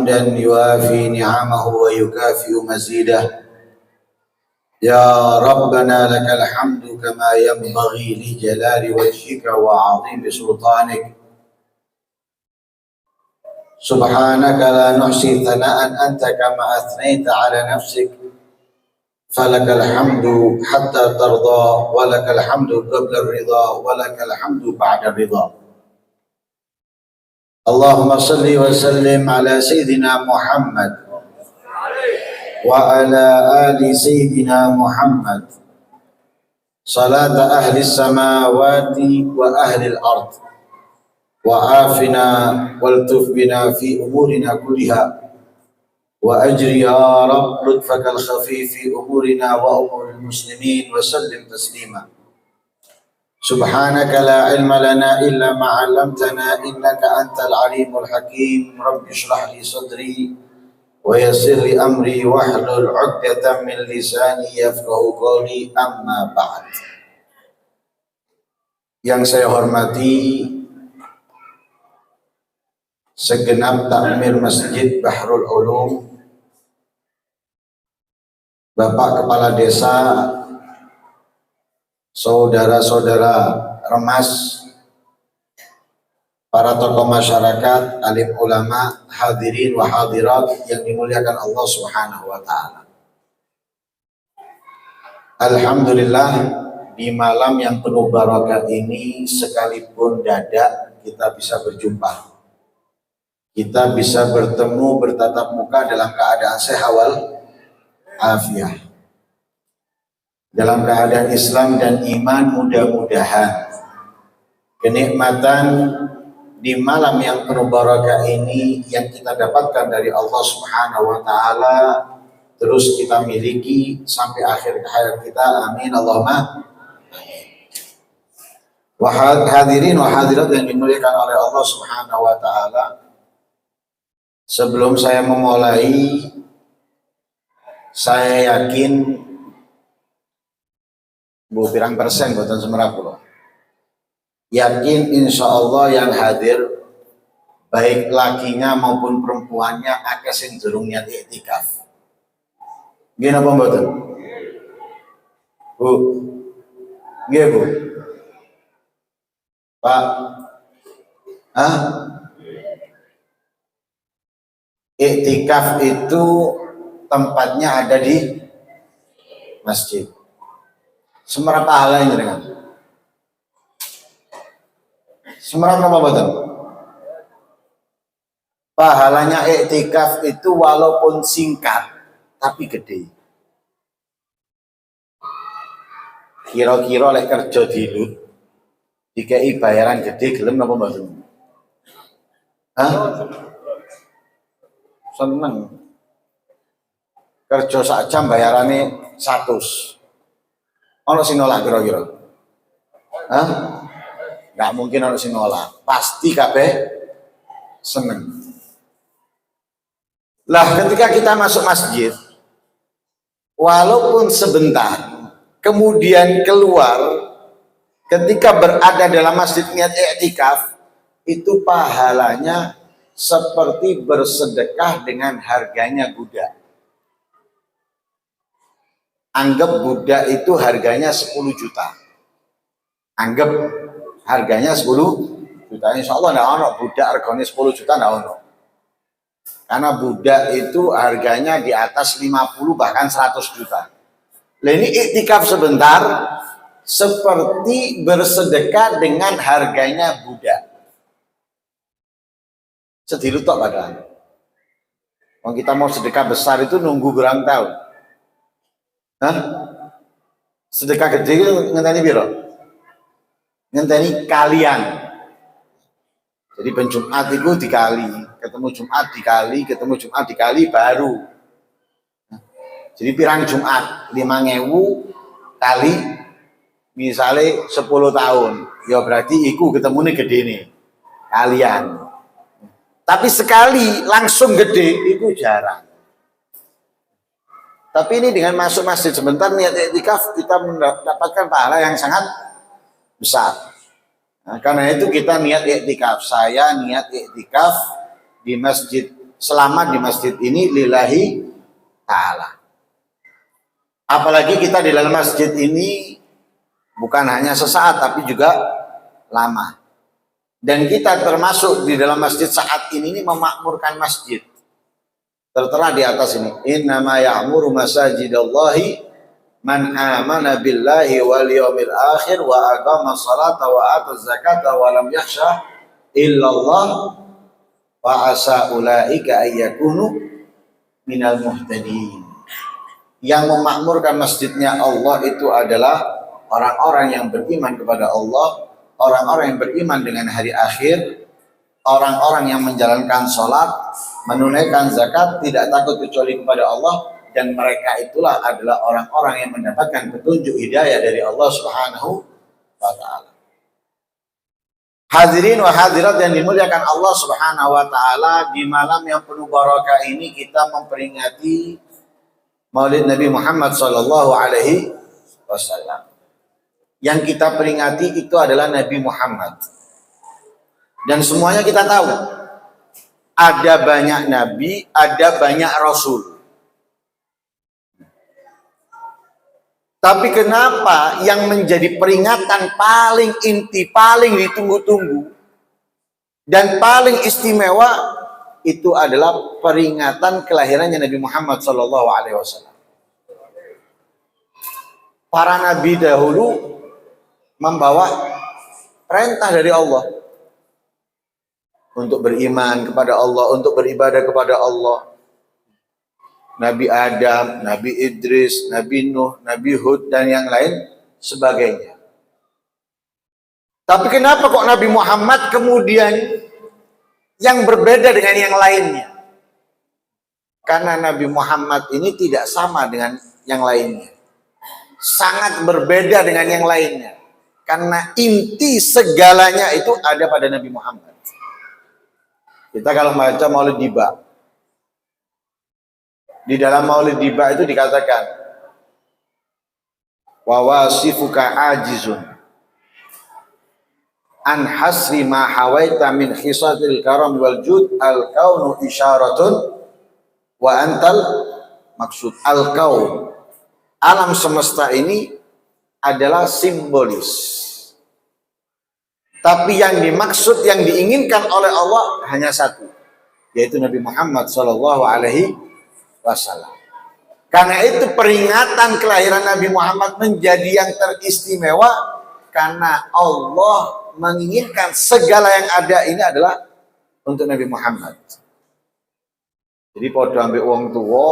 حمدا يوافي نعمه ويكافئ مزيده. يا ربنا لك الحمد كما ينبغي لجلال وجهك وعظيم سلطانك. سبحانك لا نحصي ثناء أنت كما أثنيت على نفسك، فلك الحمد حتى ترضى، ولك الحمد قبل الرضا، ولك الحمد بعد الرضا. اللهم صل وسلم على سيدنا محمد وعلى آل سيدنا محمد صلاة أهل السماوات وأهل الأرض، وعافنا والتف بنا في أمورنا كلها، وأجر يا رب لطفك الخفي في أمورنا وأمور المسلمين، وسلم تسليما. سبحانك لا علم لنا إلا ما علمتنا إنك أنت العليم الحكيم. رب اشرح لي صدري ويسر لي أمري واحلل عقدة من لساني يفقه قولي. أما بعد. Yang saya hormati segenap takmir Masjid Bahrul Ulum, Bapak Kepala Desa, saudara-saudara remas, para tokoh masyarakat, alim ulama, hadirin wa hadirat yang dimuliakan Allah Subhanahu wa taala. Alhamdulillah, di malam yang penuh barokah ini, sekalipun dadak kita bisa berjumpa. Kita bisa bertemu, bertatap muka dalam keadaan sehat wal afiah, dalam keadaan Islam dan iman. Mudah-mudahan kenikmatan di malam yang penuh barakah ini yang kita dapatkan dari Allah Subhanahu wa taala terus kita miliki sampai akhir hayat kita. Amin Allahumma amin. Hadirin wa hadirat yang dimuliakan oleh Allah Subhanahu wa taala, sebelum saya memulai, saya yakin bu pirang persen buatan semerap loh, yakin insya Allah yang hadir baik lakinya maupun perempuannya akeh sing durung niat iktikaf. Nggih napa mboten? Bu. Nggih Bu. Pak. Iktikaf itu tempatnya ada di masjid. Semerap pahalanya dengan semerap apa betul? Pahalanya iktikaf itu walaupun singkat tapi gede. Kira-kira oleh kerja dilut dikai bayaran gede gelem apa betul? Seneng. Kerja sak jam bayarannya 100. Ono sing nolak kira-kira? Nggak mungkin ono sing nolak. Pasti kabeh seneng. Lah ketika kita masuk masjid, walaupun sebentar, kemudian keluar, ketika berada dalam masjid niat iktikaf, itu pahalanya seperti bersedekah dengan harganya budak. Anggap budak itu harganya 10 juta. Anggap harganya 10 juta. Insya Allah tidak ada budak harganya 10 juta, tidak ada. Karena budak itu harganya di atas 50 bahkan 100 juta. Nah ini iktikaf sebentar seperti bersedekah dengan harganya budak. Sedilu tok padahal. Kalau kita mau sedekah besar itu nunggu berapa tahun? Sedekah gede itu ngenteni piro? Ngenteni kalian. Jadi penjumat itu dikali, ketemu Jumat dikali, ketemu Jumat dikali baru. Jadi pirang Jumat 5.000 kali misalnya 10 tahun. Ya berarti iku ketemune gede nih kalian. Tapi sekali langsung gede itu jarang. Tapi ini dengan masuk masjid sebentar niat iktikaf kita mendapatkan pahala yang sangat besar. Nah, karena itu kita niat iktikaf. Saya niat iktikaf di Masjid selama di masjid ini lillahi ta'ala. Apalagi kita di dalam masjid ini bukan hanya sesaat tapi juga lama. Dan kita termasuk di dalam masjid saat ini memakmurkan masjid. Tertera di atas ini, innama ya'muru masajidallahi man amana billahi wal yawmil akhir wa aqama salata wa ata zakata wa lam yakhsha illallah wa asa ulaika ayyakunu minal muhtadin. Yang memakmurkan masjidnya Allah itu adalah orang-orang yang beriman kepada Allah, orang-orang yang beriman dengan hari akhir, orang-orang yang menjalankan sholat, menunaikan zakat, tidak takut kecuali kepada Allah, dan mereka itulah adalah orang-orang yang mendapatkan petunjuk hidayah dari Allah Subhanahu wa ta'ala. Hadirin wa hadirat yang dimuliakan Allah Subhanahu wa ta'ala, di malam yang penuh barakah ini kita memperingati Maulid Nabi Muhammad sallallahu alaihi wasallam. Yang kita peringati itu adalah Nabi Muhammad. Dan semuanya kita tahu, ada banyak nabi, ada banyak rasul. Tapi kenapa yang menjadi peringatan paling inti, paling ditunggu-tunggu, dan paling istimewa itu adalah peringatan kelahirannya Nabi Muhammad SAW. Para nabi dahulu membawa perintah dari Allah untuk beriman kepada Allah, untuk beribadah kepada Allah. Nabi Adam, Nabi Idris, Nabi Nuh, Nabi Hud, dan yang lain sebagainya. Tapi kenapa kok Nabi Muhammad kemudian yang berbeda dengan yang lainnya? Karena Nabi Muhammad ini tidak sama dengan yang lainnya. Sangat berbeda dengan yang lainnya. Karena inti segalanya itu ada pada Nabi Muhammad. Kita kalau baca Maulid Diba, di dalam Maulid Diba itu dikatakan, wa wasifuka ajizun an hasri ma hawaita min khisatil karam wal jud al kaunu isyaratun wa antal maksud. Al kaun, alam semesta ini adalah simbolis, tapi yang dimaksud, yang diinginkan oleh Allah hanya satu, yaitu Nabi Muhammad sallallahu alaihi wasallam. Karena itu peringatan kelahiran Nabi Muhammad menjadi yang teristimewa, karena Allah menginginkan segala yang ada ini adalah untuk Nabi Muhammad. Jadi podo ambek wong tua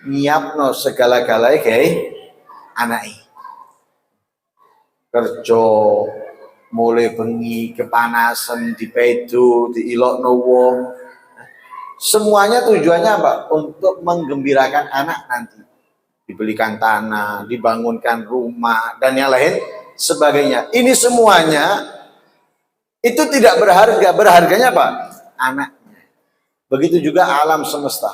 nyiapno segala-galanya kayak anake. Kerja mulai bengi kepanasan dipedu diilokno wong. Semuanya tujuannya apa? Untuk menggembirakan anak nanti. Dibelikan tanah, dibangunkan rumah, dan yang lain sebagainya. Ini semuanya itu tidak berharga. Berharganya apa? Anaknya. Begitu juga alam semesta.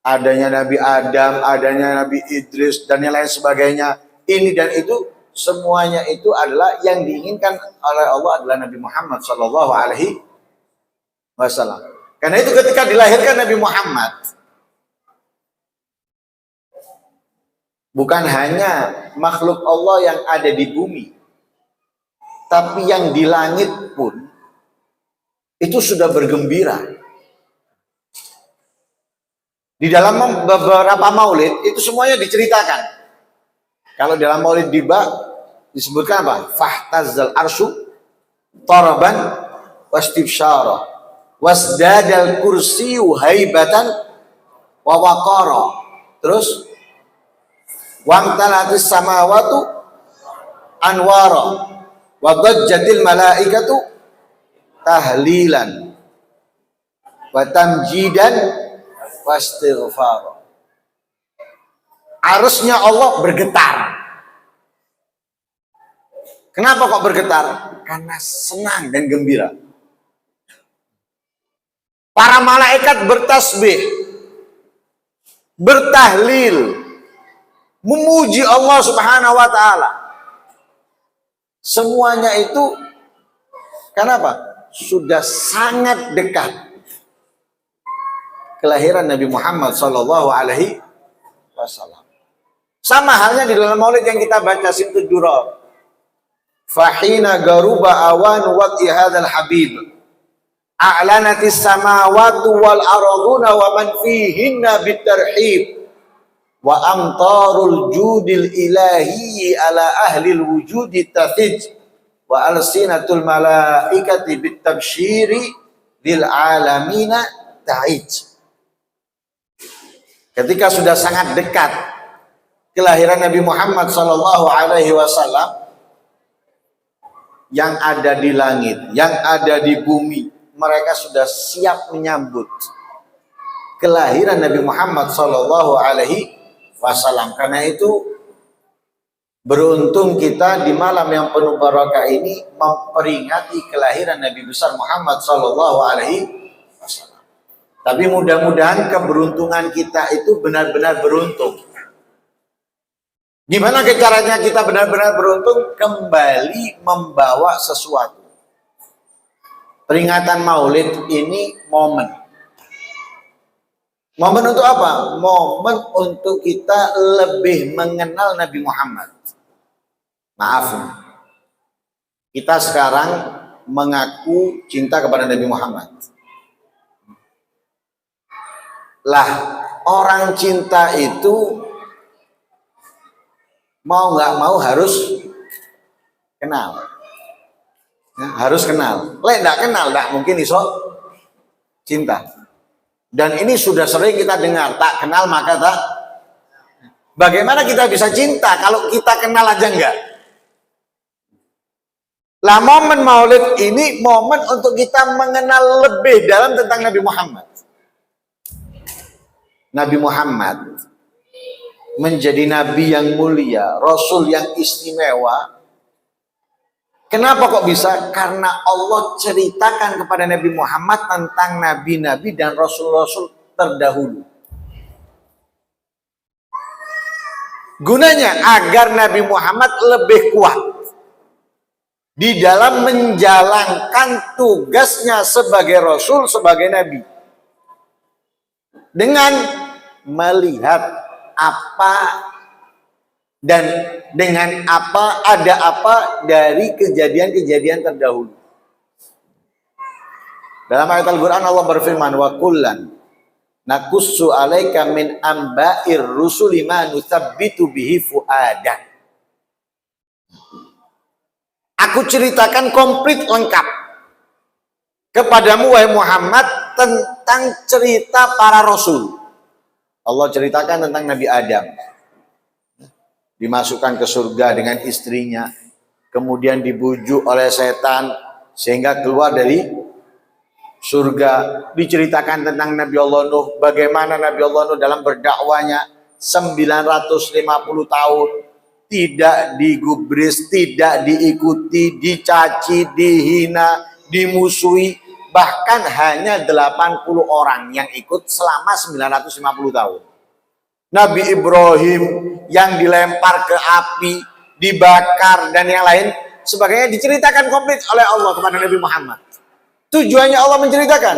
Adanya Nabi Adam, adanya Nabi Idris, dan yang lain sebagainya. Ini dan itu, semuanya itu adalah yang diinginkan oleh Allah adalah Nabi Muhammad sallallahu alaihi wasallam. Karena itu ketika dilahirkan Nabi Muhammad, bukan hanya makhluk Allah yang ada di bumi, tapi yang di langit pun itu sudah bergembira. Di dalam beberapa maulid itu semuanya diceritakan. Kalau dalam Maulid Diba disebutkan apa? Fahtazzal arsyu taraban wastifsyara wasdadal kursiyu haibatan wa waqara. Terus wamtalatis samawatu anwara wa dajjatil malaikatu tahlilan wa tamjidan wastighfar. Arusnya Allah bergetar. Kenapa kok bergetar? Karena senang dan gembira. Para malaikat bertasbih, bertahlil, memuji Allah Subhanahu wa taala. Semuanya itu kenapa? Sudah sangat dekat kelahiran Nabi Muhammad sallallahu alaihi wasallam. Sama halnya di dalam Maulid yang kita baca Simtud Durab. Fahina garuba awan wad'i hadzal habib. A'lanatis samawati wal arduna wa man fihinna bitarhib. Wa amtarul judil ilahi ala ahli wujudi tafij. Wa alsinatul malaikati bitabsyiri lil alamina ta'ij. Ketika sudah sangat dekat kelahiran Nabi Muhammad sallallahu alaihi wasallam, yang ada di langit, yang ada di bumi, mereka sudah siap menyambut kelahiran Nabi Muhammad sallallahu alaihi wasallam. Karena itu beruntung kita di malam yang penuh barakah ini memperingati kelahiran Nabi besar Muhammad sallallahu alaihi wasallam. Tapi mudah-mudahan keberuntungan kita itu benar-benar beruntung. Gimana caranya kita benar-benar beruntung? Kembali membawa sesuatu. Peringatan Maulid ini momen. Momen untuk apa? Momen untuk kita lebih mengenal Nabi Muhammad. Maaf, kita sekarang mengaku cinta kepada Nabi Muhammad. Lah, orang cinta itu mau nggak mau harus kenal, ya, harus kenal. Lek nggak kenal, nggak mungkin iso cinta. Dan ini sudah sering kita dengar, tak kenal maka tak. Bagaimana kita bisa cinta kalau kita kenal aja enggak? Lah, momen Maulid ini momen untuk kita mengenal lebih dalam tentang Nabi Muhammad. Nabi Muhammad menjadi nabi yang mulia, rasul yang istimewa. Kenapa kok bisa? Karena Allah ceritakan kepada Nabi Muhammad tentang nabi-nabi dan rasul-rasul terdahulu. Gunanya agar Nabi Muhammad lebih kuat di dalam menjalankan tugasnya sebagai rasul, sebagai nabi. Dengan melihat apa dan dengan apa, ada apa dari kejadian-kejadian terdahulu. Dalam ayat Al-Quran Allah berfirman, wa kullan nakussu alaika min amba'ir rusuli ma nuthabbitu bihi fu'adak. Aku ceritakan komplit lengkap kepadamu wahai Muhammad tentang cerita para rasul. Allah ceritakan tentang Nabi Adam, dimasukkan ke surga dengan istrinya, kemudian dibujuk oleh setan sehingga keluar dari surga. Diceritakan tentang Nabi Allah Nuh, bagaimana Nabi Allah Nuh dalam berdakwanya 950 tahun tidak digubris, tidak diikuti, dicaci, dihina, dimusuhi. Bahkan hanya 80 orang yang ikut selama 950 tahun. Nabi Ibrahim yang dilempar ke api, dibakar, dan yang lain sebagainya diceritakan komplit oleh Allah kepada Nabi Muhammad. Tujuannya Allah menceritakan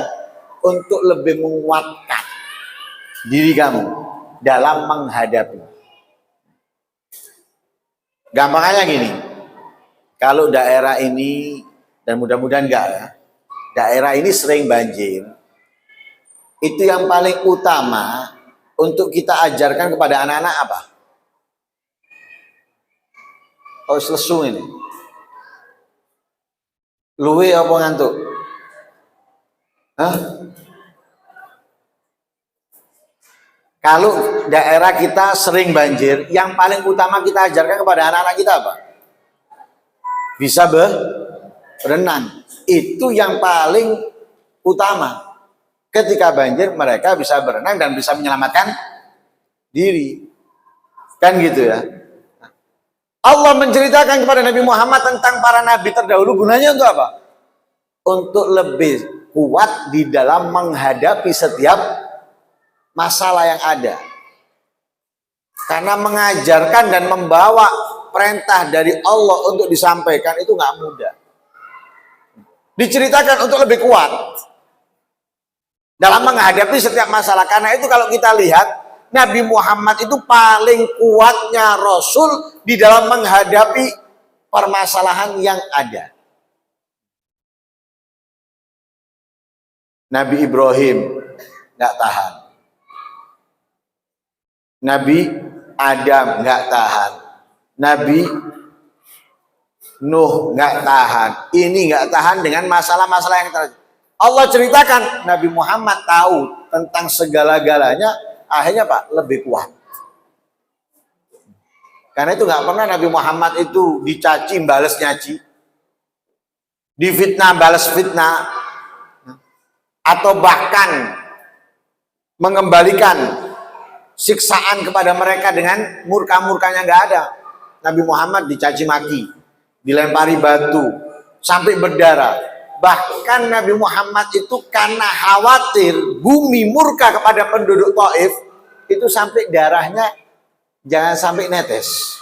untuk lebih menguatkan diri kamu dalam menghadapi. Gampangnya gini, kalau daerah ini, dan mudah-mudahan enggak ya, daerah ini sering banjir, itu yang paling utama untuk kita ajarkan kepada anak-anak apa? Oh, lesu ini. Luwe apa ngantuk? Hah? Kalau daerah kita sering banjir, yang paling utama kita ajarkan kepada anak-anak kita apa? Bisa berenang. Itu yang paling utama. Ketika banjir mereka bisa berenang dan bisa menyelamatkan diri. Kan gitu ya. Allah menceritakan kepada Nabi Muhammad tentang para nabi terdahulu, gunanya untuk apa? Untuk lebih kuat di dalam menghadapi setiap masalah yang ada. Karena mengajarkan dan membawa perintah dari Allah untuk disampaikan itu nggak mudah. Diceritakan untuk lebih kuat. dalam menghadapi setiap masalah. Karena itu kalau kita lihat, Nabi Muhammad itu paling kuatnya Rasul di dalam menghadapi permasalahan yang ada. Nabi Ibrahim nggak tahan, Nabi Adam nggak tahan, Nabi Nuh nggak tahan, ini nggak tahan dengan masalah-masalah yang terjadi. Allah ceritakan Nabi Muhammad tahu tentang segala-galanya, akhirnya Pak lebih kuat. Karena itu nggak pernah Nabi Muhammad itu dicaci balas nyaci, difitnah balas fitnah, atau bahkan mengembalikan siksaan kepada mereka dengan murka-murkanya. Nggak ada. Nabi Muhammad dicaci maki, dilempari batu sampai berdarah. Bahkan Nabi Muhammad itu karena khawatir bumi murka kepada penduduk Taif, itu sampai darahnya jangan sampai netes.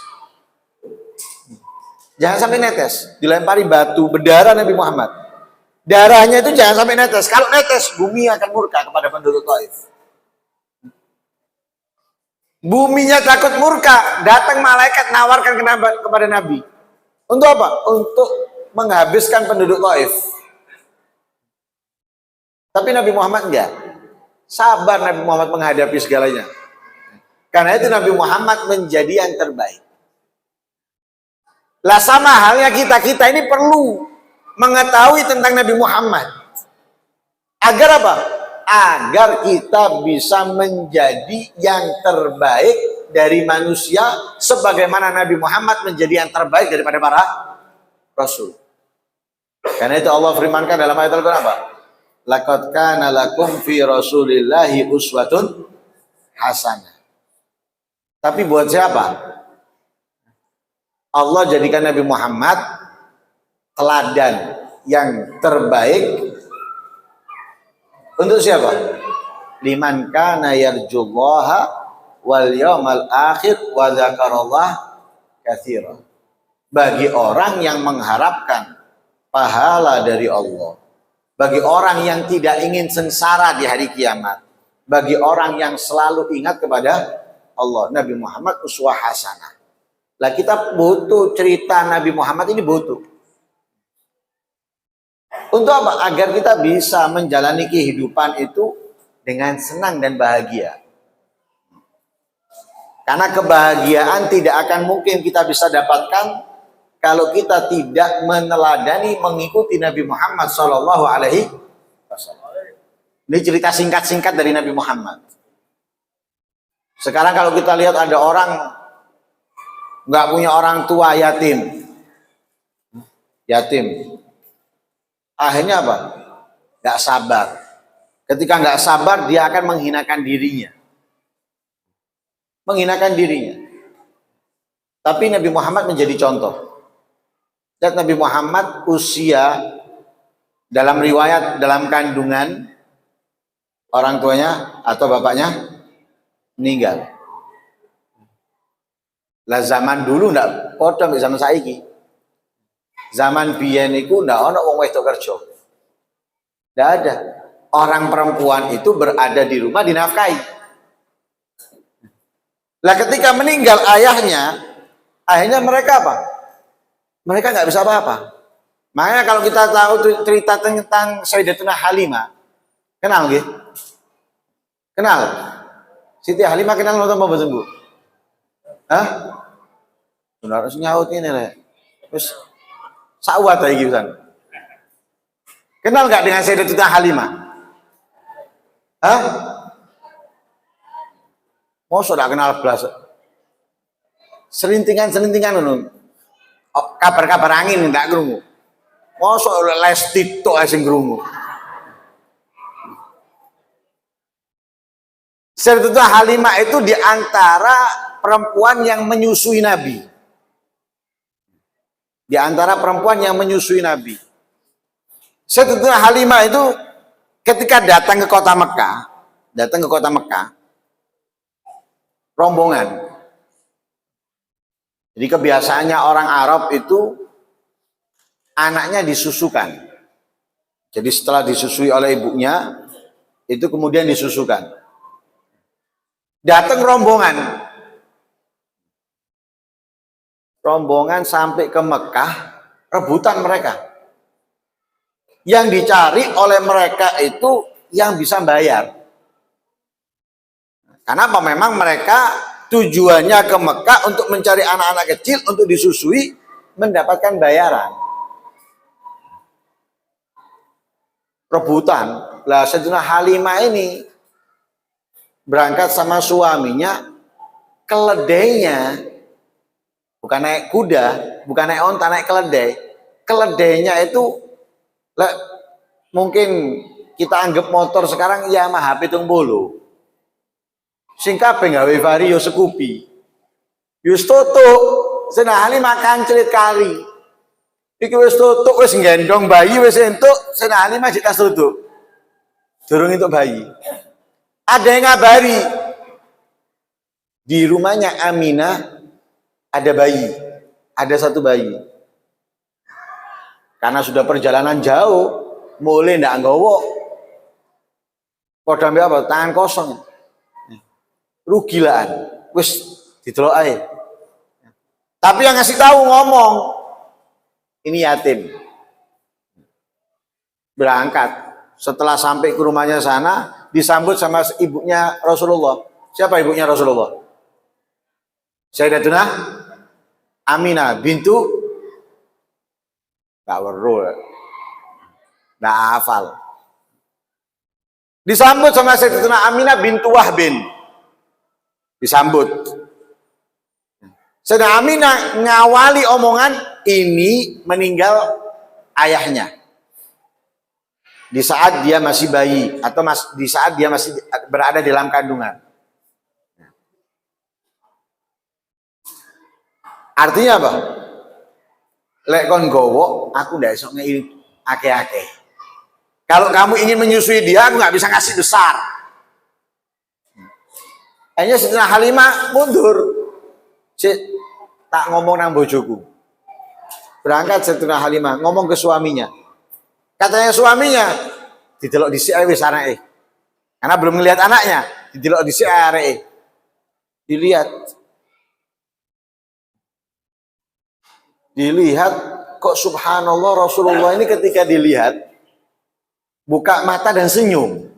Jangan sampai netes, dilempari batu, berdarah Nabi Muhammad. Darahnya itu jangan sampai netes. Kalau netes, bumi akan murka kepada penduduk Taif. Buminya takut murka, datang malaikat nawarkan kepada Nabi. Untuk apa? Untuk menghabiskan penduduk Taif. Tapi Nabi Muhammad enggak. Sabar Nabi Muhammad menghadapi segalanya. Karena itu Nabi Muhammad menjadi yang terbaik. Lah sama halnya kita ini perlu mengetahui tentang Nabi Muhammad. Agar apa? Agar kita bisa menjadi yang terbaik dari manusia, sebagaimana Nabi Muhammad menjadi yang terbaik daripada para Rasul. Karena itu Allah firmankan dalam ayat Al-Quran apa? Laqad kana lakum fi Rasulillahi uswatun hasanah. Tapi buat siapa? Allah jadikan Nabi Muhammad teladan yang terbaik untuk siapa? Liman kana yarjullaha wal yawmal akhir wa dzakarallah katsira. Bagi orang yang mengharapkan pahala dari Allah, bagi orang yang tidak ingin sengsara di hari kiamat, bagi orang yang selalu ingat kepada Allah, Nabi Muhammad uswah hasanah. Lah kita butuh cerita Nabi Muhammad ini, butuh. Untuk apa? Agar kita bisa menjalani kehidupan itu dengan senang dan bahagia. Karena kebahagiaan tidak akan mungkin kita bisa dapatkan kalau kita tidak meneladani, mengikuti Nabi Muhammad Sallallahu Alaihi Wasallam. Ini cerita singkat-singkat dari Nabi Muhammad. Sekarang kalau kita lihat ada orang nggak punya orang tua, yatim, akhirnya apa? Nggak sabar. Ketika nggak sabar, dia akan menghinakan dirinya. Tapi Nabi Muhammad menjadi contoh. Dan Nabi Muhammad usia dalam riwayat dalam kandungan orang tuanya atau bapaknya meninggal. Lah zaman dulu ndak padha mbek zaman saiki. Zaman biyen iku ndak ana wong wedok kerja. Ndak ada. Orang perempuan itu berada di rumah dinafkahi. Lah ketika meninggal ayahnya, akhirnya mereka apa? Mereka nggak bisa apa-apa. Makanya kalau kita tahu cerita tentang Sayyidatuna Halimah, kenal nggih? Kenal? Siti Halimah kenal nonton apa Bu? Hah? Benar harus nyaut ini lek. Terus sawat iki pisan. Kenal nggak dengan Sayyidatuna Halimah? Hah? Mau sudah kenal belas? Selintingan ngono. Kabar-kabar angin enggak krungu. Mosok Lesti tok sing krungu. Sayyidatuna Halimah itu di antara perempuan yang menyusui Nabi. Di antara perempuan yang menyusui Nabi. Sayyidatuna Halimah itu ketika datang ke kota Mekah, rombongan. Jadi kebiasaannya orang Arab itu anaknya disusukan. Jadi setelah disusui oleh ibunya, itu kemudian disusukan. Datang rombongan sampai ke Mekah, rebutan mereka. Yang dicari oleh mereka itu yang bisa bayar. Karena apa? Memang mereka tujuannya ke Mekah untuk mencari anak-anak kecil untuk disusui, mendapatkan bayaran. Rebutan. Lah Sayyidatina Halimah ini berangkat sama suaminya, keledainya bukan naik kuda, bukan naik onta, naik keledai. Keledainya itu mungkin kita anggap motor sekarang Yamaha 70. Sing kabeh gawe vario Scoopy. Wis tutuk, Sayyidatina Halimah kancrit kali. Iki wis tutuk, wis nggendong bayi, wis entuk, Sayyidatina Halimah jek tas tutuk. Durung entuk bayi. Ada yang ngabari di rumahnya Aminah ada bayi, ada satu bayi. Karena sudah perjalanan jauh, mulai ndak nggawa. Padha mbek apa? Tangan kosong. Rugilaan. Wis didelok ae. Tapi yang ngasih tahu ngomong, ini yatim. Berangkat. Setelah sampai ke rumahnya sana, disambut sama ibunya Rasulullah. Siapa ibunya Rasulullah? Sayyidatuna Aminah bintu tak weruh. Nggak hafal. Disambut sama Sayyidatuna Aminah bintu Wahbin. Disambut. Sayyidatuna Aminah ngawali omongan ini meninggal ayahnya. Di saat dia masih bayi atau di saat dia masih berada dalam kandungan. Artinya apa? Lek kon gowo, aku ndak iso ngei akeh-akeh. Kalau kamu ingin menyusui dia, aku nggak bisa ngasih besar. Akhirnya Sayyidatina Halimah mundur. Tak ngomong nang bojoku. Berangkat Sayyidatina Halimah ngomong ke suaminya. Katanya suaminya, didelok dhisik ae wis anake. Karena belum melihat anaknya, didelok dhisik ae areke. Dilihat kok subhanallah Rasulullah ini ketika dilihat buka mata dan senyum.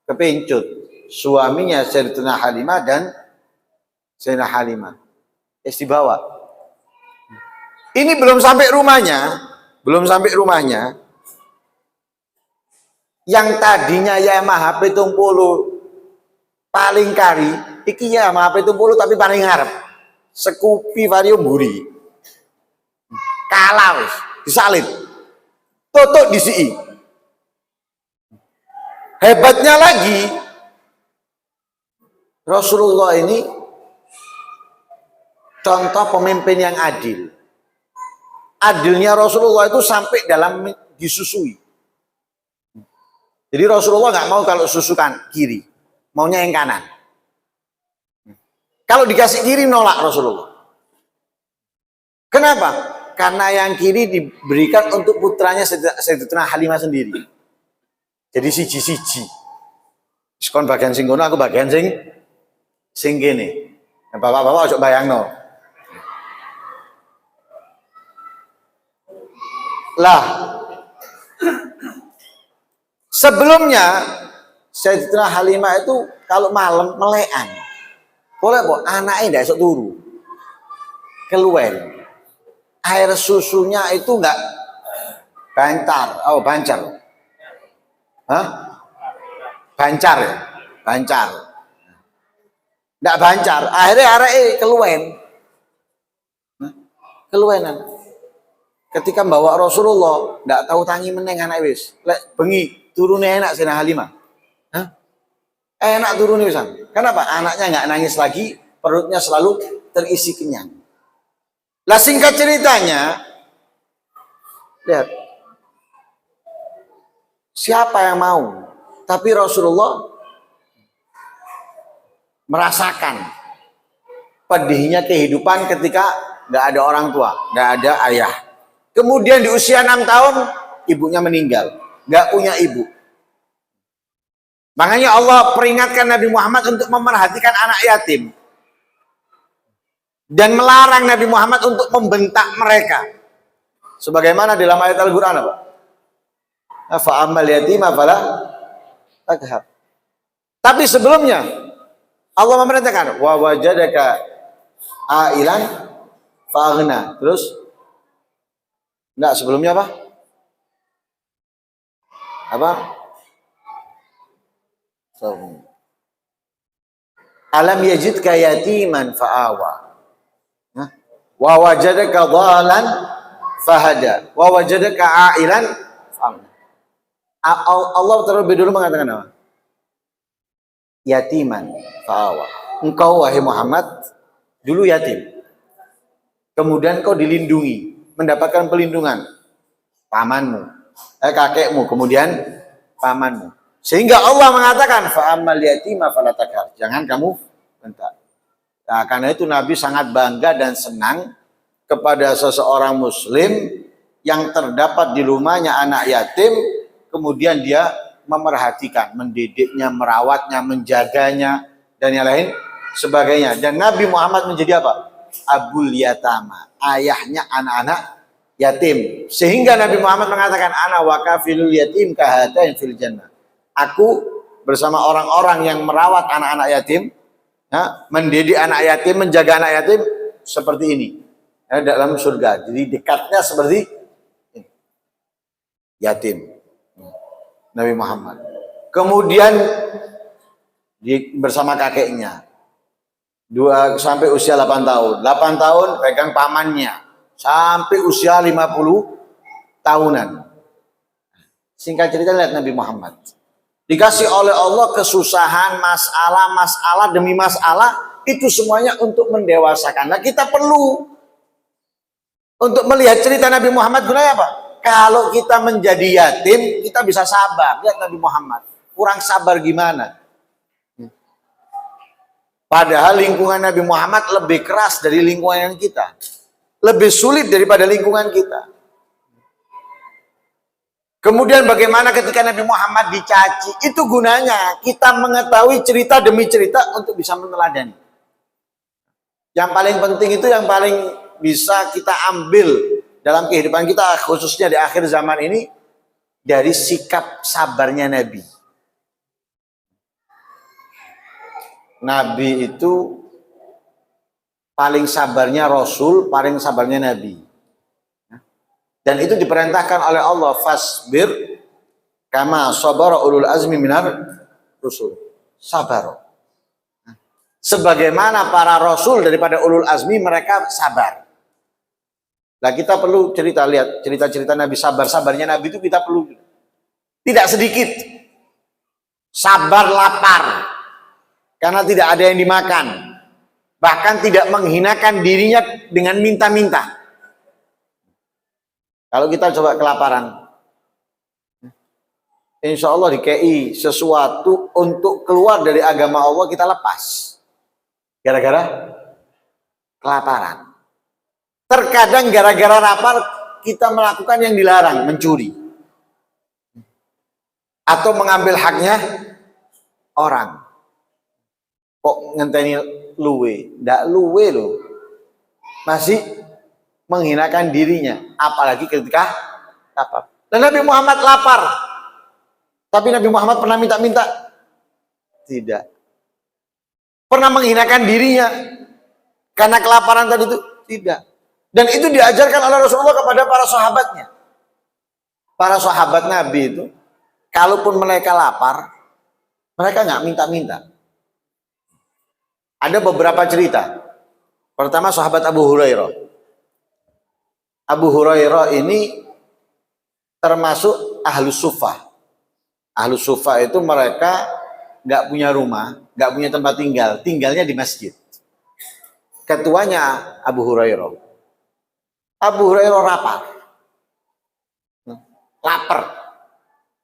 Kepencut suaminya Sayyidatina Halimah dan Sayyidatina Halimah. Dibawa. Ini belum sampai rumahnya, yang tadinya Yamaha 70 paling kari, iki Yamaha 70 tapi paling ngarep. Scoopy vario mburi. Kalah wis, disalib. Tutuk disiki. Hebatnya lagi Rasulullah ini contoh pemimpin yang adil. Adilnya Rasulullah itu sampai dalam disusui. Jadi Rasulullah nggak mau kalau susukan kiri, maunya yang kanan. Kalau dikasih kiri nolak Rasulullah. Kenapa? Karena yang kiri diberikan untuk putranya Sayyidatina Halimah sendiri. Jadi siji-siji. Sekon bagian sing kono, aku bagian sing kene. Nah, bapak-bapak ojo bayangno. Lah, sebelumnya Sayyidatina Halimah itu kalau malam melekan, boleh kok anaknya ndak esok turu, keluar, air susunya itu nggak bancar, bancar ya, ndak bancar, akhirnya keluaran. Ketika bawa Rasulullah, ndak tahu tangi meneng anak wis. Lek bengi turune enak Sayyidatina Halimah. Enak turune wisan. Kenapa? Anaknya nggak nangis lagi, perutnya selalu terisi kenyang. Lah singkat ceritanya, lihat. Siapa yang mau? Tapi Rasulullah merasakan pedihnya kehidupan ketika nggak ada orang tua, nggak ada ayah. Kemudian di usia 6 tahun ibunya meninggal, nggak punya ibu. Makanya Allah peringatkan Nabi Muhammad untuk memerhatikan anak yatim. Dan melarang Nabi Muhammad untuk membentak mereka. Sebagaimana dalam ayat Al-Quran apa? Fa'ammal yatima fala takhar. Tapi sebelumnya Allah memerintahkan wa wajadaka ailan fa'aghna. Terus enggak, sebelumnya apa? Apa? Alam yajidka yatiman fa'awa. Wa wajadaka dhalan fahada. Wa wajadaka ailan fa'aghna. Allah terlebih dulu mengatakan apa? Yatiman fa'awa. Engkau wahai Muhammad dulu yatim. Kemudian kau dilindungi, mendapatkan pelindungan pamanmu, kakekmu, kemudian pamanmu. Sehingga Allah mengatakan fa'ammal yatima fala takhar. Jangan kamu bentak. Nah, karena itu Nabi sangat bangga dan senang kepada seseorang muslim yang terdapat di rumahnya anak yatim, kemudian dia memerhatikan, mendidiknya, merawatnya, menjaganya, dan yang lain sebagainya. Dan Nabi Muhammad menjadi apa? Abul Yatama, ayahnya anak-anak yatim. Sehingga Nabi Muhammad mengatakan, ana wakafilul yatim kahatain fil jannah. Aku bersama orang-orang yang merawat anak-anak yatim, ya, mendidik anak yatim, menjaga anak yatim seperti ini, ya, dalam surga. Jadi dekatnya seperti ini. Yatim Nabi Muhammad. Kemudian bersama kakeknya sampai usia 8 tahun. 8 tahun pegang pamannya sampai usia 50 tahunan. Singkat cerita, lihat Nabi Muhammad dikasih oleh Allah kesusahan, masalah demi masalah, itu semuanya untuk mendewasakan. Nah, kita perlu untuk melihat cerita Nabi Muhammad gunanya apa? Kalau kita menjadi yatim, kita bisa sabar. Lihat Nabi Muhammad, kurang sabar gimana? Padahal lingkungan Nabi Muhammad lebih keras dari lingkungan kita. Lebih sulit daripada lingkungan kita. Kemudian bagaimana ketika Nabi Muhammad dicaci? Itu gunanya kita mengetahui cerita demi cerita untuk bisa meneladani. Yang paling penting itu, yang paling bisa kita ambil dalam kehidupan kita, khususnya di akhir zaman ini, dari sikap sabarnya Nabi. Nabi itu paling sabarnya Rasul, paling sabarnya Nabi. Dan itu diperintahkan oleh Allah, fasbir kama sabara ulul azmi minar rusul. Sabar. Sebagaimana para rasul daripada ulul azmi, mereka sabar. Nah, kita perlu lihat cerita-cerita Nabi, sabarnya Nabi itu kita perlu. Tidak sedikit. Sabar lapar. Karena tidak ada yang dimakan. Bahkan tidak menghinakan dirinya dengan minta-minta. Kalau kita coba kelaparan, insya Allah dikei sesuatu untuk keluar dari agama Allah, kita lepas. Gara-gara kelaparan. Terkadang gara-gara lapar kita melakukan yang dilarang, mencuri. Atau mengambil haknya orang. Kok ngenteni luwe? Ndak luwe loh. Masih menghinakan dirinya, apalagi ketika lapar. Dan Nabi Muhammad lapar, tapi Nabi Muhammad pernah minta-minta? Tidak. Pernah menghinakan dirinya karena kelaparan tadi itu? Tidak. Dan itu diajarkan oleh Rasulullah kepada para sahabatnya. Para sahabat Nabi itu, kalaupun mereka lapar, mereka nggak minta-minta. Ada beberapa cerita. Pertama, sahabat Abu Hurairah. Abu Hurairah ini termasuk ahlus sufah. Ahlus sufah itu mereka nggak punya rumah, nggak punya tempat tinggal, tinggalnya di masjid. Ketuanya Abu Hurairah. Abu Hurairah lapar.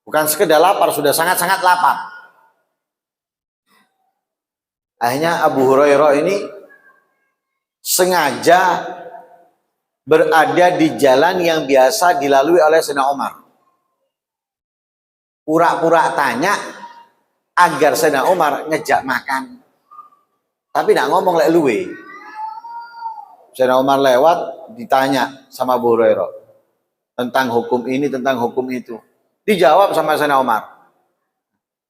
Bukan sekedar lapar, sudah sangat-sangat lapar. Akhirnya Abu Hurairah ini sengaja berada di jalan yang biasa dilalui oleh Sayyidina Umar. Pura-pura tanya, agar Sayyidina Umar ngejak makan. Tapi nggak ngomong lek luwe. Sayyidina Umar lewat ditanya sama Abu Hurairah tentang hukum ini, tentang hukum itu. Dijawab sama Sayyidina Umar.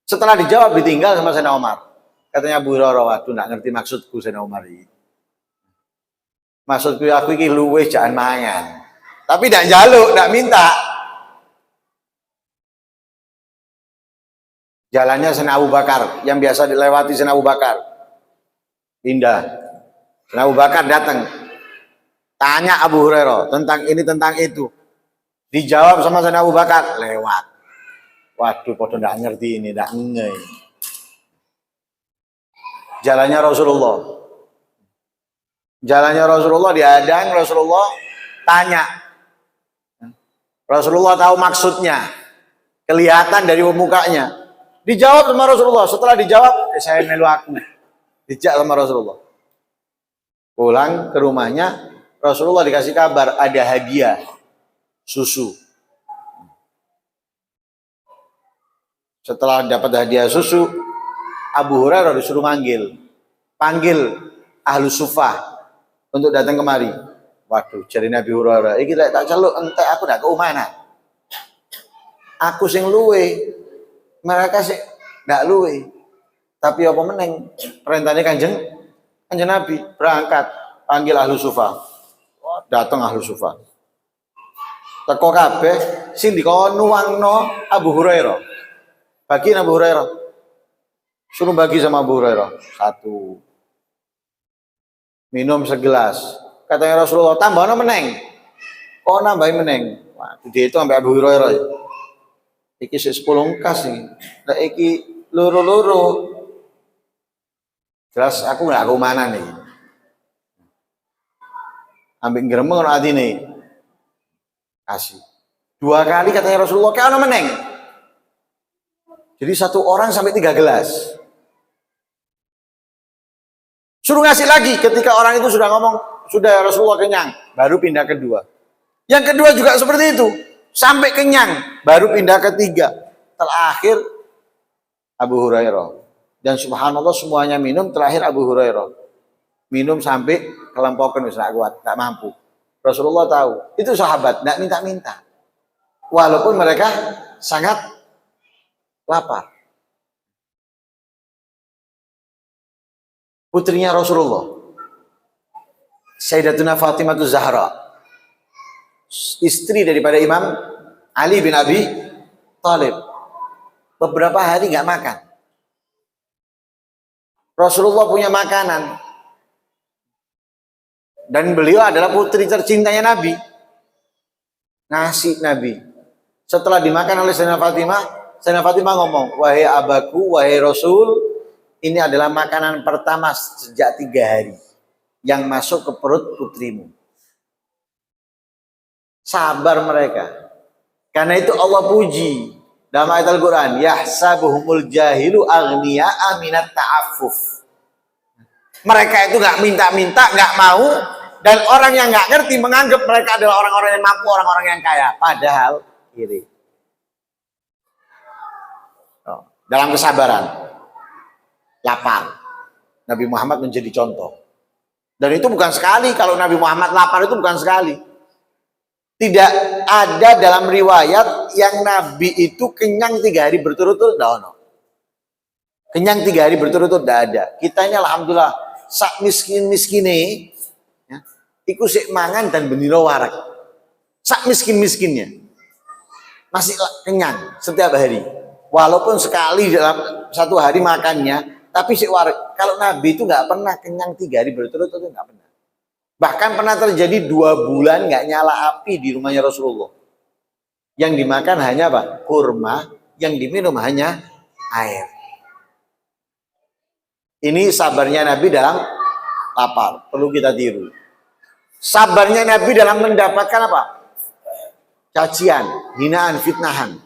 Setelah dijawab ditinggal sama Sayyidina Umar. Katanya Abu Hurairah, waduh nggak ngerti maksudku Sayyidina Umar ini. Maksudku aku ini luwes jangan mangan. Tapi tidak jaluk, tidak minta. Jalannya Sayyidina Abu Bakar, yang biasa dilewati Sayyidina Abu Bakar. Pindah. Sayyidina Abu Bakar datang. Tanya Abu Hurairah tentang ini, tentang itu. Dijawab sama Sayyidina Abu Bakar, lewat. Waduh, podo tidak ngerti ini, tidak ngeh. Jalannya Rasulullah. Jalannya Rasulullah dihadang, Rasulullah tanya. Rasulullah tahu maksudnya. Kelihatan dari mukanya. Dijawab sama Rasulullah. Setelah dijawab, saya melu aku. Dijak sama Rasulullah. Pulang ke rumahnya, Rasulullah dikasih kabar ada hadiah susu. Setelah dapat hadiah susu, Abu Hurairah disuruh panggil ahlu sufah untuk datang kemari. Waduh, jadi Nabi Hurairah, iki tak celuk entek aku ndak keumanan. Aku sing luwe, mereka sing ndak luwe. Tapi apa meneng? Perintahnya kanjeng Nabi berangkat panggil ahlu sufah. Datang ahlu sufah. Teko kabeh sing dikon nuwangno Abu Hurairah. Bagi Abu Hurairah. Suruh bagi sama Abu Hurairah. 1. Minum segelas. Katanya Rasulullah, tambahnya meneng. Kok nambahin meneng? Wah, dia itu sampai Abu Hurairah. Iki 10 kas nih. Nah, iki loro-loro. Jelas aku nggak mana nih. Ambil gremeng ono atine. Kasih. 2 kali katanya Rasulullah, kayak ono meneng. Jadi 1 orang sampai 3 gelas. Suruh ngasih lagi ketika orang itu sudah ngomong, sudah Rasulullah kenyang, baru pindah kedua. Yang kedua juga seperti itu, sampai kenyang, baru pindah ketiga. Terakhir Abu Hurairah. Dan subhanallah semuanya minum, terakhir Abu Hurairah. Minum sampai kelempokan, bisa kuat, tak mampu. Rasulullah tahu, itu sahabat, tidak minta-minta. Walaupun mereka sangat lapar. Putrinya Rasulullah, Sayyidatuna Fatimah Zahra, istri daripada Imam Ali bin Abi Thalib, beberapa hari nggak makan. Rasulullah punya makanan, dan beliau adalah putri tercintanya Nabi. Nasi Nabi. Setelah dimakan oleh Sayyidatuna Fatimah ngomong, wahai abaku, wahai Rasul, ini adalah makanan pertama sejak 3 hari yang masuk ke perut putrimu. Sabar mereka. Karena itu Allah puji dalam ayat Al-Quran, yahsabuhumul jahilu aghniya'a minat ta'affuf. Mereka itu nggak minta-minta, nggak mau, dan orang yang nggak ngerti menganggap mereka adalah orang-orang yang mampu, orang-orang yang kaya. Padahal iri. Dalam kesabaran. Lapar. Nabi Muhammad menjadi contoh. Dan itu bukan sekali, kalau Nabi Muhammad lapar itu bukan sekali. Tidak ada dalam riwayat yang Nabi itu kenyang 3 hari berturut-turut, tidak ada. Kenyang 3 hari berturut-turut tidak ada. Kita ini alhamdulillah sak miskin-miskine ya, iku sik mangan dan beniro warak. Sak miskin-miskinnya masih kenyang setiap hari. Walaupun sekali dalam 1 hari makannya, tapi si warak. Kalau Nabi itu nggak pernah kenyang 3 hari berturut-turut, nggak pernah. Bahkan pernah terjadi 2 bulan nggak nyala api di rumahnya Rasulullah. Yang dimakan hanya apa? Kurma. Yang diminum hanya air. Ini sabarnya Nabi dalam lapar. Perlu kita tiru. Sabarnya Nabi dalam mendapatkan apa? Cacian, hinaan, fitnahan.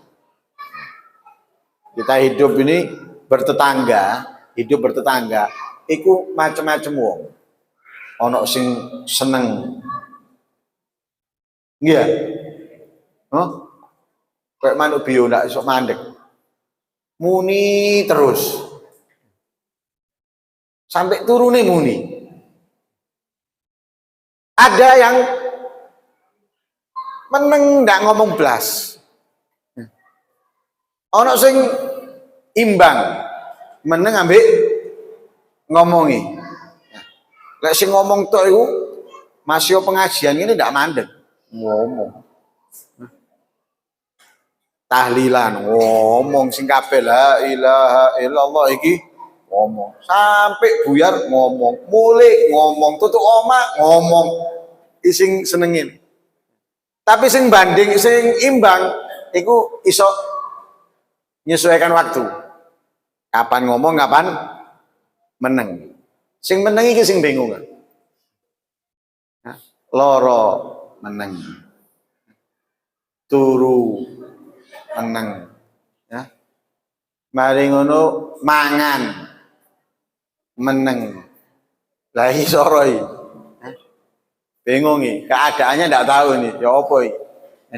Kita hidup ini bertetangga. Iku macam-macam wong. Ono sing seneng. Iya. Kayak manuk bio ndak iso mandek. muni terus sampai turune muni. Ada yang meneng ndak ngomong blas. Ono sing imbang, meneng ambek ngomongi. Lek sing ngomong tok iku masih pengajian ini ndak mandek, ngomong. Tahlilan ngomong sing kabeh la ilaha illallah iki ngomong. Sampai buyar ngomong, mulai ngomong, tutup omah ngomong. Ising senengin. Tapi sing banding, sing imbang, iku iso nyesuaikan waktu. Kapan ngomong, kapan meneng. Sing meneng iki sing bingung. Loro meneng, turu meneng, ya. Mari ngono mangan meneng. Lah iso roi. Bingung nih, keadaannya nggak tahu nih, ya apa ini?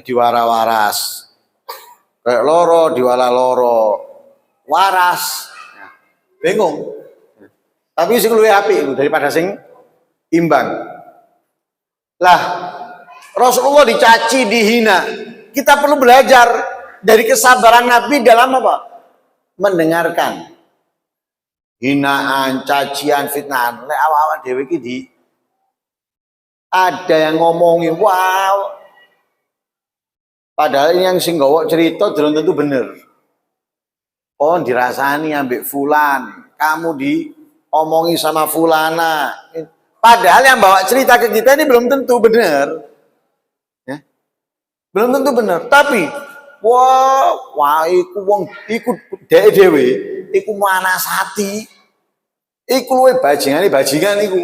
Diwara-waras, kayak loro, diwala loro, waras, bingung. Tapi sing luwih apik daripada sing imbang. Lah, Rasulullah dicaci, dihina. Kita perlu belajar dari kesabaran Nabi dalam apa? Mendengarkan hinaan, cacian, fitnah. Lek awak-awak dhewe iki di ada yang ngomongin, wow. Padahal ini yang sing gawa cerita belum tentu bener. Oh, dirasani ambek fulan, kamu diomongi sama fulana. Padahal yang bawa cerita ke kita ini belum tentu bener. Ya? Belum tentu bener. Tapi, wah, iku wong iku dhewe, iku manasati. Iku luwe bajingan iku.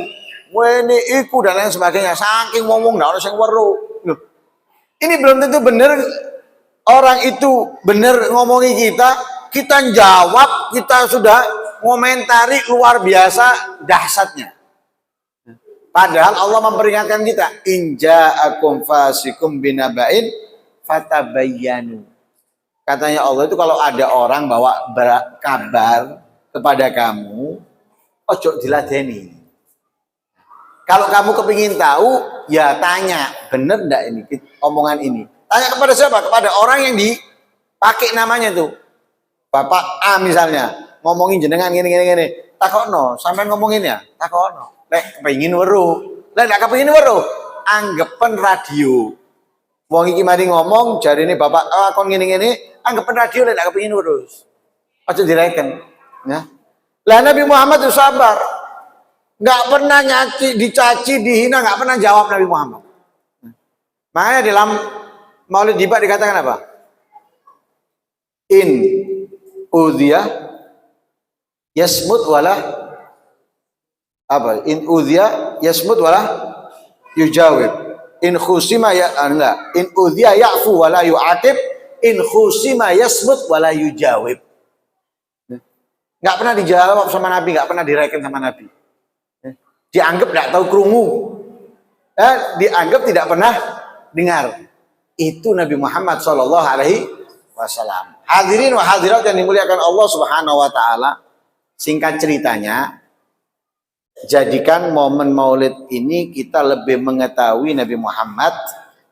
Wene iku dan lain sebagainya, saking ngomong ndak ono sing weruh. Ini belum tentu benar orang itu benar ngomongi kita jawab, kita sudah ngomentari luar biasa dahsyatnya. Padahal Allah memperingatkan kita, in ja'akum fasikum binaba'in fatabayyanu. Katanya Allah itu kalau ada orang bawa kabar kepada kamu, ojo diladeni. Kalau kamu kepingin tahu, ya tanya, bener enggak ini omongan ini? Tanya kepada siapa? Kepada orang yang dipakai namanya tuh. Bapak A misalnya, ngomongin jenengan gini. Takokno, sampai ngomongin ya? Takokno. Lek kepingin weruh. Lek enggak kepingin weruh, anggepen radio. Wong iki mari ngomong, jari ini Bapak A kon gini, anggepen radio lek enggak kepingin weruh. Aja direken, ya. Lah Nabi Muhammad itu sabar. Nggak pernah dicaci, dihina, nggak pernah jawab Nabi Muhammad. Makanya dalam Maulid Diba dikatakan apa? In udhiyah yasmut wala apa? In udhiyah yasmut wala yujawib. In khusima ya enggak. In udhiyah ya'fu wala yu'atib. In khusima yasmut wala yujawib. Nggak pernah dijawab sama Nabi, nggak pernah direken sama Nabi. Dianggap tidak tahu krungu, dianggap tidak pernah dengar. Itu Nabi Muhammad Shallallahu Alaihi Wasallam. Hadirin wa hadirat yang dimuliakan Allah Subhanahu Wa Taala. Singkat ceritanya, jadikan momen Maulid ini kita lebih mengetahui Nabi Muhammad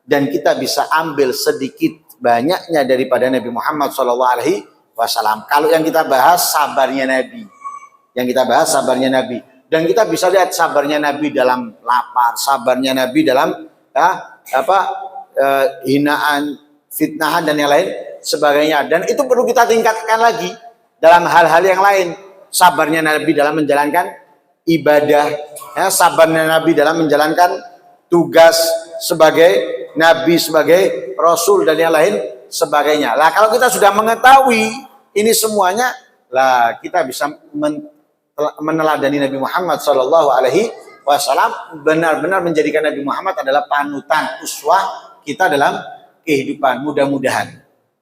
dan kita bisa ambil sedikit banyaknya daripada Nabi Muhammad Shallallahu Alaihi Wasallam. Kalau yang kita bahas sabarnya Nabi, dan kita bisa lihat sabarnya Nabi dalam lapar, sabarnya Nabi dalam hinaan, fitnahan dan yang lain sebagainya. Dan itu perlu kita tingkatkan lagi dalam hal-hal yang lain. Sabarnya Nabi dalam menjalankan ibadah, ya, sabarnya Nabi dalam menjalankan tugas sebagai Nabi, sebagai Rasul dan yang lain sebagainya. Lah kalau kita sudah mengetahui ini semuanya, lah kita bisa meneladani Nabi Muhammad Shallallahu Alaihi Wasallam, benar-benar menjadikan Nabi Muhammad adalah panutan, uswah kita dalam kehidupan. Mudah-mudahan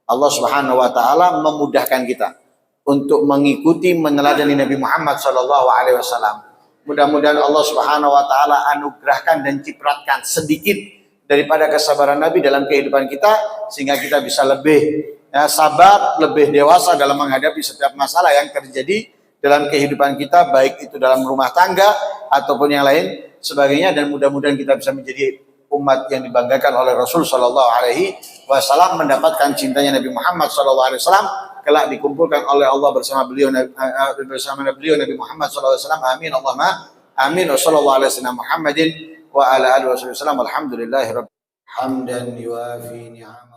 Allah Subhanahu Wa Taala memudahkan kita untuk mengikuti meneladani Nabi Muhammad Shallallahu Alaihi Wasallam. Mudah-mudahan Allah Subhanahu Wa Taala anugerahkan dan cipratkan sedikit daripada kesabaran Nabi dalam kehidupan kita, sehingga kita bisa lebih ya, sabar, lebih dewasa dalam menghadapi setiap masalah yang terjadi dalam kehidupan kita, baik itu dalam rumah tangga ataupun yang lain sebagainya, dan mudah-mudahan kita bisa menjadi umat yang dibanggakan oleh Rasul Shallallahu Alaihi Wasallam, mendapatkan cintanya Nabi Muhammad Shallallahu Alaihi Wasallam, kelak dikumpulkan oleh Allah bersama beliau Nabi Muhammad Shallallahu Alaihi Wasallam. Amin Allahumma amin. Wassallallahu ala sayyidina Muhammadin wa ala alihi wasallam. Alhamdulillahirabbil hamdan yuafi ni'am